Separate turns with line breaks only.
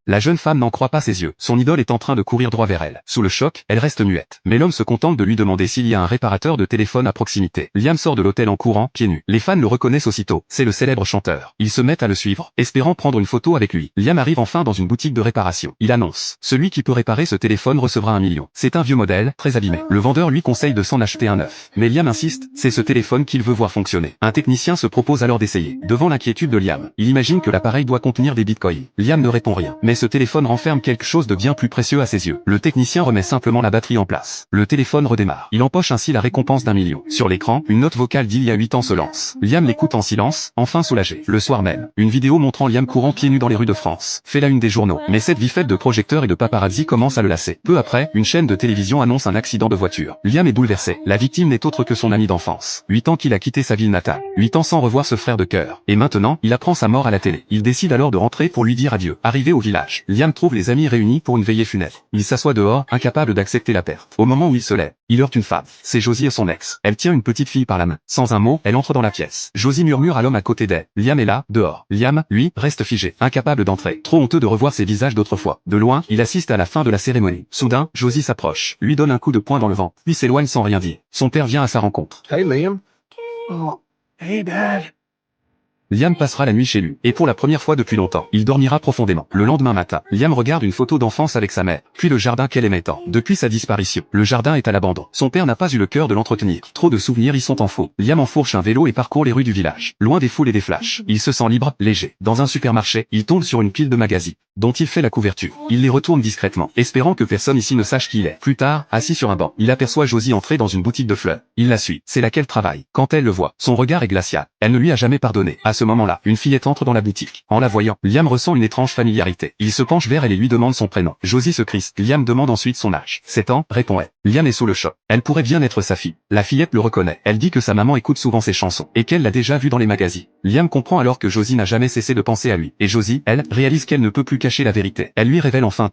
La jeune femme n'en croit pas ses yeux. Son idole est en train de courir droit vers elle. Sous le choc, elle reste muette. Mais l'homme se contente de lui demander s'il y a un réparateur de téléphone à proximité. Liam sort de l'hôtel en courant, pieds nus. Les fans le reconnaissent aussitôt. C'est le célèbre chanteur. Ils se mettent à le suivre, espérant prendre une photo avec lui. Liam arrive enfin dans une boutique de réparation. Il annonce: celui qui peut réparer ce téléphone recevra 1 million. C'est un vieux modèle, très abîmé. Le vendeur lui conseille de s'en acheter un neuf. Mais Liam insiste, c'est ce téléphone qu'il veut voir fonctionner. Un technicien se propose alors d'essayer. Devant l'inquiétude de Liam, il imagine que l'appareil doit contenir des bitcoins. Liam ne répond rien. Mais ce téléphone renferme quelque chose de bien plus précieux à ses yeux. Le technicien remet simplement la batterie en place. Le téléphone redémarre. Il empoche ainsi la récompense d'1 million. Sur l'écran, une note vocale d'il y a 8 ans se lance. Liam l'écoute en silence, enfin soulagé. Le soir même, une vidéo montrant Liam courant pieds nus dans les rues de France fait la une des journaux. Mais cette vie faite de projecteurs et de paparazzi commence à le lasser. Peu après, une chaîne de télévision annonce un accident de voiture. Liam est bouleversé. La victime n'est autre que son ami d'enfance. 8 ans qu'il a quitté sa ville natale. 8 ans sans revoir ce frère de cœur. Et maintenant, il apprend sa mort à la télé. Il décide alors de rentrer pour lui dire adieu. Arrivé au village, Liam trouve les amis réunis pour une veillée funèbre. Il s'assoit dehors, incapable d'accepter la perte. Au moment où il se lève, il heurte une femme. C'est Josie, son ex. Elle tient une petite fille par la main. Sans un mot, elle entre dans la pièce. Josie murmure à l'homme à côté d'elle: Liam est là, dehors. Liam, lui, reste figé, incapable d'entrer. Trop honteux de revoir ses visages d'autrefois. De loin, il assiste à la fin de la cérémonie. Soudain, Josie s'approche, lui donne un coup de poing dans le ventre, puis s'éloigne sans rien dire. Son père vient à sa rencontre.
Hey, Liam. Oh, hey, Dad.
Liam passera la nuit chez lui, et pour la première fois depuis longtemps, il dormira profondément. Le lendemain matin, Liam regarde une photo d'enfance avec sa mère, puis le jardin qu'elle aimait tant. Depuis sa disparition, le jardin est à l'abandon. Son père n'a pas eu le cœur de l'entretenir. Trop de souvenirs y sont en faux. Liam enfourche un vélo et parcourt les rues du village. Loin des foules et des flashs, il se sent libre, léger. Dans un supermarché, il tombe sur une pile de magazines, dont il fait la couverture. Il les retourne discrètement, espérant que personne ici ne sache qui il est. Plus tard, assis sur un banc, il aperçoit Josie entrer dans une boutique de fleurs. Il la suit. C'est là qu'elle travaille. Quand elle le voit, son regard est glacial. Elle ne lui a jamais pardonné. À ce moment-là, une fillette entre dans la boutique. En la voyant, Liam ressent une étrange familiarité. Il se penche vers elle et lui demande son prénom. Josie se crispe. Liam demande ensuite son âge. 7 ans, répond-elle. Liam est sous le choc. Elle pourrait bien être sa fille. La fillette le reconnaît. Elle dit que sa maman écoute souvent ses chansons, et qu'elle l'a déjà vu dans les magazines. Liam comprend alors que Josie n'a jamais cessé de penser à lui. Et Josie, elle, réalise qu'elle ne peut plus cacher la vérité. Elle lui révèle enfin